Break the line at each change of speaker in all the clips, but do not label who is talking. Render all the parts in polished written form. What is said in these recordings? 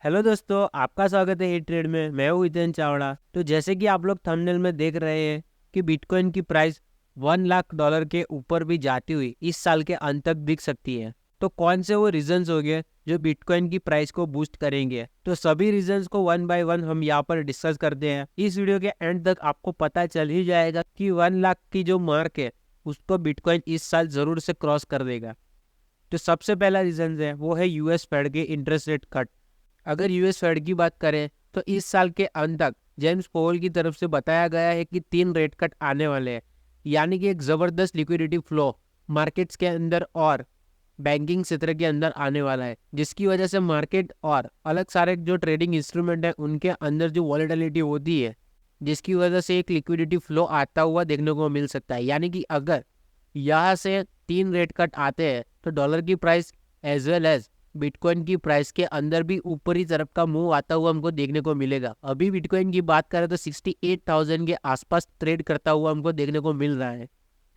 Hello दोस्तों, आपका स्वागत है हिट ट्रेड में। मैं हूँ हितेन चावड़ा। तो जैसे कि आप लोग थंबनेल में देख रहे हैं कि बिटकॉइन की प्राइस $1 लाख के ऊपर भी जाती हुई इस साल के अंत तक दिख सकती है। तो कौन से वो रीजंस हो गए जो बिटकॉइन की प्राइस को बूस्ट करेंगे? तो सभी रीजंस को वन बाय वन हम यहाँ पर डिस्कस करते हैं। इस वीडियो के एंड तक आपको पता चल ही जाएगा कि 1 लाख की जो मार्क है उसको बिटकॉइन इस साल जरूर से क्रॉस कर देगा। तो सबसे पहला रीजन है वो है यूएस फेड के इंटरेस्ट रेट कट। अगर यूएस फेड की बात करें तो इस साल के अंत तक जेम्स पोवेल की तरफ से बताया गया है कि 3 रेट कट आने वाले हैं, यानी कि एक जबरदस्त लिक्विडिटी फ्लो मार्केट्स के अंदर और बैंकिंग क्षेत्र के अंदर आने वाला है, जिसकी वजह से मार्केट और अलग सारे जो ट्रेडिंग इंस्ट्रूमेंट है उनके अंदर जो वॉलेटिलिटी होती है, जिसकी वजह से एक लिक्विडिटी फ्लो आता हुआ देखने को मिल सकता है। यानी कि अगर यहाँ से 3 रेट कट आते हैं तो डॉलर की price as well as bitcoin की प्राइस के अंदर भी ऊपरी तरफ का मूव आता हुआ हमको देखने को मिलेगा। अभी बिटकॉइन की बात करें तो 68,000 के आसपास ट्रेड करता हुआ हमको देखने को मिल रहा है।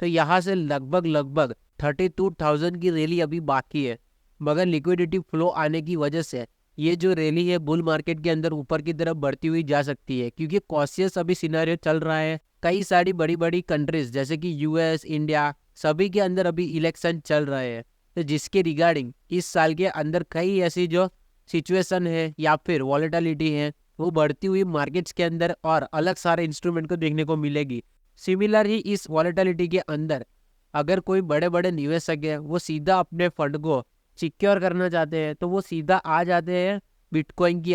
तो यहाँ से लगभग लगभग 32,000 की रैली अभी बाकी है, मगर लिक्विडिटी फ्लो आने की वजह से ये जो रैली है बुल मार्केट के अंदर ऊपर की तरफ बढ़ती हुई जा सकती है, क्योंकि कॉशियस अभी सिनेरियो चल रहा है। कई सारी बड़ी बड़ी कंट्रीज जैसे कि यूएस, इंडिया, सभी के अंदर अभी इलेक्शन चल रहे हैं। तो जिसके रिगार्डिंग इस साल के अंदर कई ऐसी जो सिचुएशन है या फिर वॉलेटिलिटी है वो बढ़ती हुई मार्केट्स के अंदर और अलग सारे इंस्ट्रूमेंट को देखने को मिलेगी। सिमिलर ही इस वॉलेटिलिटी के अंदर अगर कोई बड़े बड़े निवेशक है वो सीधा अपने फंड को सिक्योर करना चाहते हैं तो वो सीधा आ जाते हैं बिटकॉइन के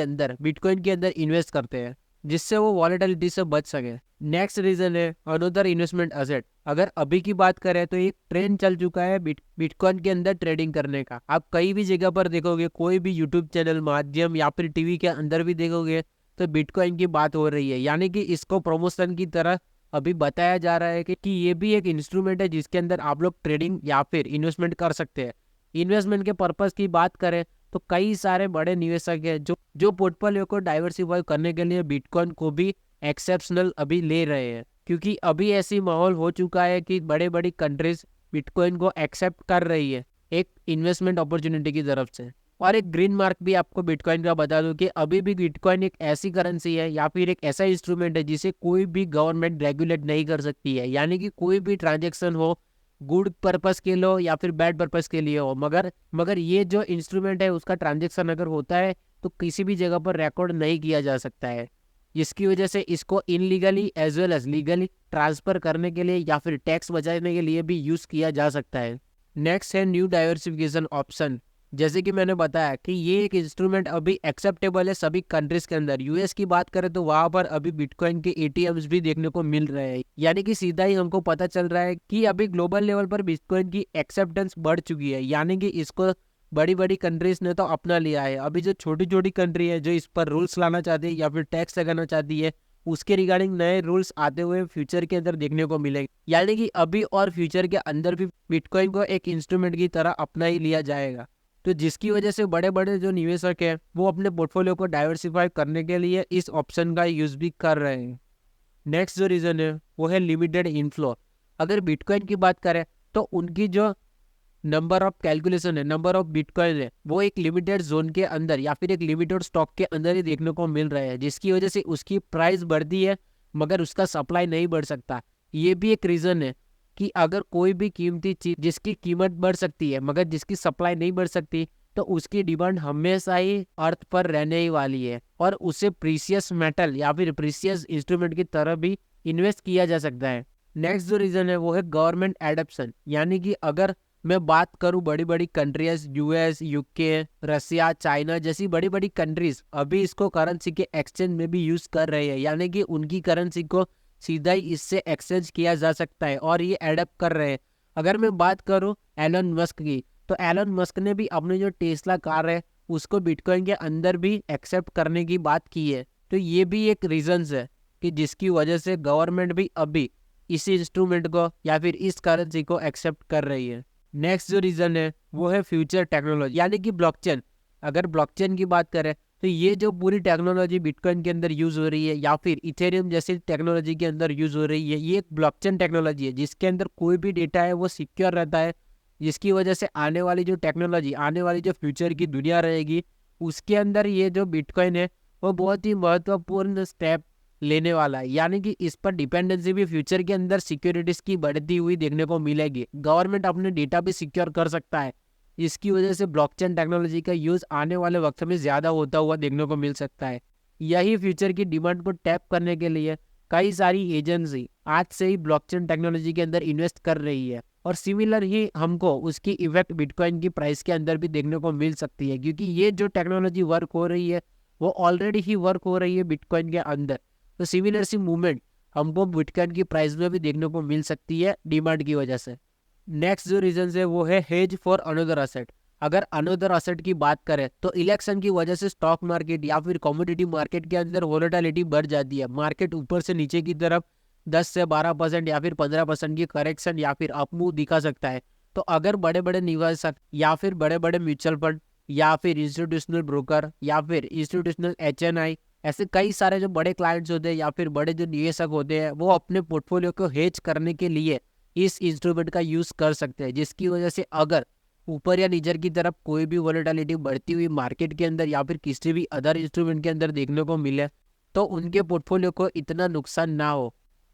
अंदर इन्वेस्ट करते हैं, जिससे वो वॉलेटिलिटी से बच सके। नेक्स्ट रीजन है अनदर इन्वेस्टमेंट एसेट। अगर अभी की बात करें तो एक ट्रेंड चल चुका है बिटकॉइन के अंदर ट्रेडिंग करने का। आप कई भी जगह पर देखोगे, कोई भी यूट्यूब चैनल माध्यम या फिर टीवी के अंदर भी देखोगे तो बिटकॉइन की बात हो रही है। यानी कि इसको प्रमोशन की तरह अभी बताया जा रहा है कि ये भी एक इंस्ट्रूमेंट है जिसके अंदर आप लोग ट्रेडिंग या फिर इन्वेस्टमेंट कर सकते हैं। इन्वेस्टमेंट के पर्पज की बात करें तो कई सारे बड़े निवेशक हैं जो पोर्टफोलियो को डाइवर्सिफाई करने के लिए बिटकॉइन को भी एक्सेप्शनल अभी ले रहे हैं, क्योंकि अभी ऐसी माहौल हो चुका है कि बड़े बड़ी कंट्रीज बिटकॉइन को एक्सेप्ट कर रही है एक इन्वेस्टमेंट अपॉर्चुनिटी की तरफ से। और एक ग्रीन मार्क भी आपको बिटकॉइन का बता दूं कि अभी भी बिटकॉइन एक ऐसी करेंसी है या फिर एक ऐसा इंस्ट्रूमेंट है जिसे कोई भी गवर्नमेंट रेगुलेट नहीं कर सकती है। यानी कि कोई भी ट्रांजेक्शन हो, गुड पर्पस के लिए हो या फिर बैड पर्पस के लिए हो, मगर ये जो इंस्ट्रूमेंट है उसका ट्रांजेक्शन अगर होता है तो किसी भी जगह पर रिकॉर्ड नहीं किया जा सकता है, जिसकी वजह से इसको illegally as well as legally transfer करने के लिए या फिर टैक्स बचाने के लिए भी यूज किया जा सकता है। नेक्स्ट है न्यू डाइवर्सिफिकेशन ऑप्शन। जैसे कि मैंने बताया कि ये एक इंस्ट्रूमेंट अभी एक्सेप्टेबल है सभी कंट्रीज के अंदर। यूएस की बात करें तो वहां पर अभी बिटकॉइन के एटीएम्स भी देखने को मिल रहे हैं। यानी कि सीधा ही हमको पता चल रहा है कि अभी ग्लोबल लेवल पर बिटकॉइन की एक्सेप्टेंस बढ़ चुकी है। यानी कि इसको बड़ी बड़ी कंट्रीज ने तो अपना लिया है। अभी जो छोटी छोटी कंट्री है जो इस पर रूल्स लाना चाहती है या फिर टैक्स लगाना चाहती है, उसके रिगार्डिंग नए रूल्स आते हुए फ्यूचर के अंदर देखने को मिलेंगे। यानी कि अभी और फ्यूचर के अंदर भी बिटकॉइन को एक इंस्ट्रूमेंट की तरह अपना ही लिया जाएगा। तो जिसकी वजह से बड़े बड़े जो निवेशक हैं वो अपने पोर्टफोलियो को डाइवर्सिफाई करने के लिए इस ऑप्शन का यूज भी कर रहे हैं। नेक्स्ट जो रीजन है वो है लिमिटेड इनफ्लो। अगर बिटकॉइन की बात करें तो उनकी जो नंबर ऑफ कैलकुलेशन है, नंबर ऑफ बिटकॉइन है, वो एक लिमिटेड जोन के अंदर या फिर एक लिमिटेड स्टॉक के अंदर ही देखने को मिल रहे हैं, जिसकी वजह से उसकी प्राइस बढ़ती है मगर उसका सप्लाई नहीं बढ़ सकता। ये भी एक रीजन है कि अगर कोई भी कीमती चीज जिसकी कीमत बढ़ सकती है मगर जिसकी सप्लाई नहीं बढ़ सकती तो उसकी डिमांड हमेशा ही अर्थ पर रहने ही वाली है और उसे प्रीशियस मेटल या फिर प्रीशियस इंस्ट्रूमेंट की तरह भी इन्वेस्ट किया जा सकता है। नेक्स्ट जो रीजन है वो है गवर्नमेंट एडप्शन। यानी कि अगर मैं बात करूं बड़ी बड़ी कंट्रीज यूएस, यूके, रसिया, चाइना जैसी बड़ी बड़ी कंट्रीज अभी इसको करेंसी के एक्सचेंज में भी यूज कर रहे हैं। यानी कि उनकी करेंसी को सीधा ही इससे एक्सचेंज किया जा सकता है और ये एडप्ट कर रहे हैं। अगर मैं बात करूं एलन मस्क की, तो एलन मस्क ने भी अपनी जो टेस्ला कार है उसको बिटकॉइन के अंदर भी एक्सेप्ट करने की बात की है। तो ये भी एक रीजंस है कि जिसकी वजह से गवर्नमेंट भी अभी इस इंस्ट्रूमेंट को या फिर इस करेंसी को एक्सेप्ट कर रही है। नेक्स्ट जो रीजन है वो है फ्यूचर टेक्नोलॉजी, यानी कि ब्लॉकचेन। अगर ब्लॉकचेन की बात करें तो ये जो पूरी टेक्नोलॉजी बिटकॉइन के अंदर यूज हो रही है या फिर इथेरियम जैसी टेक्नोलॉजी के अंदर यूज हो रही है, ये एक ब्लॉकचेन टेक्नोलॉजी है जिसके अंदर कोई भी डेटा है वो सिक्योर रहता है, जिसकी वजह से आने वाली जो टेक्नोलॉजी, आने वाली जो फ्यूचर की दुनिया रहेगी उसके अंदर ये जो बिटकॉइन है वो बहुत ही महत्वपूर्ण स्टेप लेने वाला है, यानी कि इस पर डिपेंडेंसी भी फ्यूचर के अंदर सिक्योरिटीज की बढ़ती हुई देखने को मिलेगी। गवर्नमेंट अपने डेटा भी सिक्योर कर सकता है, इसकी वजह से ब्लॉकचेन टेक्नोलॉजी का यूज आने वाले वक्त में ज्यादा होता हुआ देखने को मिल सकता है। यही फ्यूचर की डिमांड को टैप करने के लिए कई सारी एजेंसी आज से ही ब्लॉकचेन टेक्नोलॉजी के अंदर इन्वेस्ट कर रही है, और सिमिलर ही हमको उसकी इफेक्ट बिटकॉइन की प्राइस के अंदर भी देखने को मिल सकती है, क्योंकि ये जो टेक्नोलॉजी वर्क हो रही है वो ऑलरेडी ही वर्क हो रही है बिटकॉइन के अंदर। तो सिमिलर सी मूवमेंट हमको बिटकॉइन की प्राइस में भी देखने को मिल सकती है डिमांड की वजह से। नेक्स्ट जो रीजन है वो है हेज फॉर अनदर असेट। अगर अनदर असेट की बात करें तो इलेक्शन की वजह से स्टॉक मार्केट या फिर कमोडिटी मार्केट के अंदर वोलेटिलिटी बढ़ जाती है। मार्केट ऊपर से नीचे की तरफ 10 से 12% या फिर 15% की करेक्शन या फिर अपमूव दिखा सकता है। तो अगर बड़े बड़े निवेशक या फिर बड़े बड़े म्यूचुअल फंड या फिर इंस्टीट्यूशनल ब्रोकर या फिर इंस्टीट्यूशनल HNI, ऐसे कई सारे जो बड़े क्लाइंट्स होते हैं या फिर बड़े जो निवेशक होते हैं, वो अपने पोर्टफोलियो को हेज करने के लिए इस इंस्ट्रूमेंट का यूज कर सकते हैं, जिसकी वजह से अगर ऊपर या नीचे की तरफ कोई भी वोलेटिलिटी बढ़ती हुई मार्केट के अंदर या फिर किसी भी अदर इंस्ट्रूमेंट के अंदर देखने को मिले तो उनके पोर्टफोलियो को इतना नुकसान ना हो,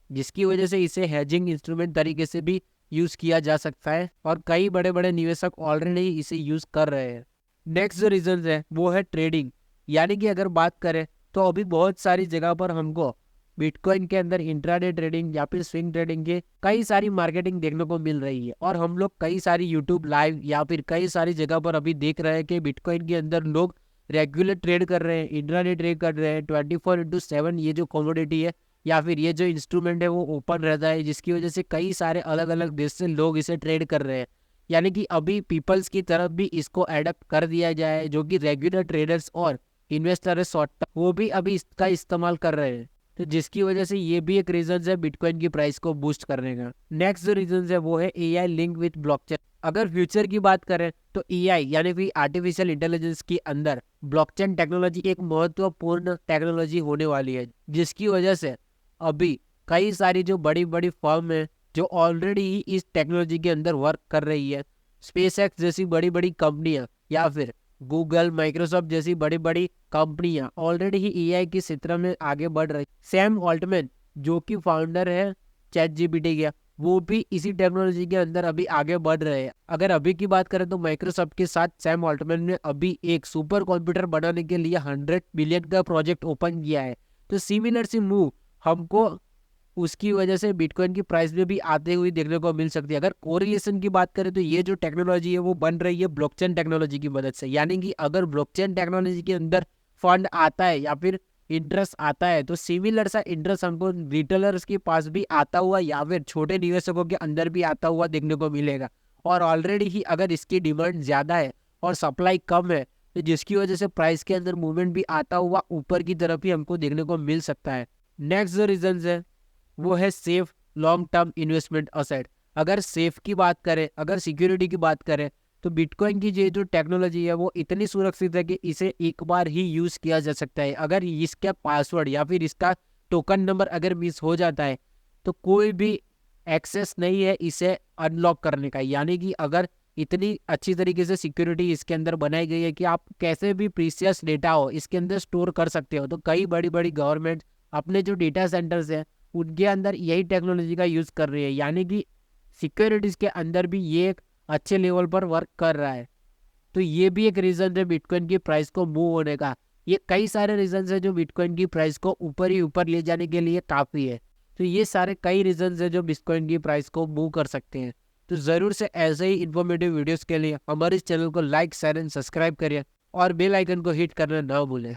जिसकी वजह से इसे हेजिंग इंस्ट्रूमेंट तरीके से भी यूज किया जा सकता है, और कई बड़े बड़े निवेशक ऑलरेडी इसे यूज कर रहे हैं। नेक्स्ट जो रीजन है वो है ट्रेडिंग, यानी कि अगर बात करें तो अभी बहुत सारी जगह पर हमको बिटकॉइन के अंदर इंट्राडे ट्रेडिंग या फिर स्विंग ट्रेडिंग के कई सारी मार्केटिंग देखने को मिल रही है, और हम लोग कई सारी यूट्यूब लाइव या फिर कई सारी जगह पर अभी देख रहे हैं कि बिटकॉइन के अंदर लोग रेगुलर ट्रेड कर रहे हैं, इंट्राडे ट्रेड कर रहे हैं 24/7। ये जो कमोडिटी है या फिर ये जो इंस्ट्रूमेंट है वो ओपन रहता है, जिसकी वजह से कई सारे अलग अलग देश से लोग इसे ट्रेड कर रहे हैं। यानी कि अभी पीपल्स की तरफ भी इसको अडॉप्ट कर दिया जाए, जो कि रेगुलर ट्रेडर्स और इन्वेस्टर है शॉर्ट टर्म, वो भी अभी इसका इस्तेमाल कर रहे हैं। तो जिसकी वजह से ये भी एक रीजन है बिटकॉइन की प्राइस को बूस्ट करने का। नेक्स्ट जो रीजन है वो है AI लिंक विथ ब्लॉकचेन। अगर फ्यूचर की बात करें तो AI यानी कि आर्टिफिशियल इंटेलिजेंस के अंदर ब्लॉकचेन टेक्नोलॉजी एक महत्वपूर्ण टेक्नोलॉजी होने वाली है, जिसकी वजह से अभी कई सारी जो बड़ी बड़ी फर्म है जो ऑलरेडी ही इस टेक्नोलॉजी के अंदर वर्क कर रही है। स्पेसएक्स जैसी बड़ी बड़ी कंपनियां या फिर गूगल, माइक्रोसॉफ्ट जैसी बड़ी बड़ी कंपनियां ऑलरेडी ही AI के क्षेत्र में आगे बढ़ रही। सैम ऑल्टमैन जो कि फाउंडर है ChatGPT का, वो भी इसी टेक्नोलॉजी के अंदर अभी आगे बढ़ रहे हैं। अगर अभी की बात करें तो माइक्रोसॉफ्ट के साथ सैम ऑल्टमैन ने अभी एक सुपर कंप्यूटर बनाने के लिए 100 बिलियन का प्रोजेक्ट ओपन किया है। तो सिमिलर सी मूव हमको उसकी वजह से बिटकॉइन की प्राइस में भी आते हुए देखने को मिल सकती है। अगर कोरिलेशन की बात करें तो ये जो टेक्नोलॉजी है वो बन रही है ब्लॉकचेन टेक्नोलॉजी की मदद से, यानी कि अगर ब्लॉकचेन टेक्नोलॉजी के अंदर फंड आता है या फिर इंटरेस्ट आता है तो सिमिलर सा इंटरेस्ट हमको रिटेलर्स के पास भी आता हुआ या फिर छोटे निवेशकों के अंदर भी आता हुआ देखने को मिलेगा। और ऑलरेडी ही अगर इसकी डिमांड ज्यादा है और सप्लाई कम है तो जिसकी वजह से प्राइस के अंदर मूवमेंट भी आता हुआ ऊपर की तरफ ही हमको देखने को मिल सकता है। नेक्स्ट जो रीजन है वो है safe long term investment asset. अगर सेफ की बात करें, अगर सिक्योरिटी की बात करें तो बिटकॉइन की ये जो टेक्नोलॉजी है वो इतनी सुरक्षित है कि इसे एक बार ही यूज किया जा सकता है। अगर इसका पासवर्ड या फिर इसका टोकन नंबर अगर मिस हो जाता है तो कोई भी एक्सेस नहीं है इसे अनलॉक करने का। यानी कि अगर इतनी अच्छी तरीके से सिक्योरिटी इसके अंदर बनाई गई है कि आप कैसे भी प्रीशियस डेटा हो इसके अंदर स्टोर कर सकते हो। तो कई बड़ी बड़ी गवर्नमेंट अपने जो डेटा सेंटर्स हैं उनके अंदर यही टेक्नोलॉजी का यूज कर रही है, यानी कि सिक्योरिटीज के अंदर भी ये एक अच्छे लेवल पर वर्क कर रहा है। तो ये भी एक रीजन है बिटकॉइन की प्राइस को मूव होने का। ये कई सारे रीजन है जो बिटकॉइन की प्राइस को ऊपर ही ऊपर ले जाने के लिए काफी है। तो ये सारे कई रीजन है जो बिटकॉइन की प्राइस को मूव कर सकते हैं। तो जरूर से ऐसे ही इन्फॉर्मेटिव वीडियोस के लिए हमारे इस चैनल को लाइक, शेयर एंड सब्सक्राइब करिए और बेल आइकन को हिट करना ना भूलें।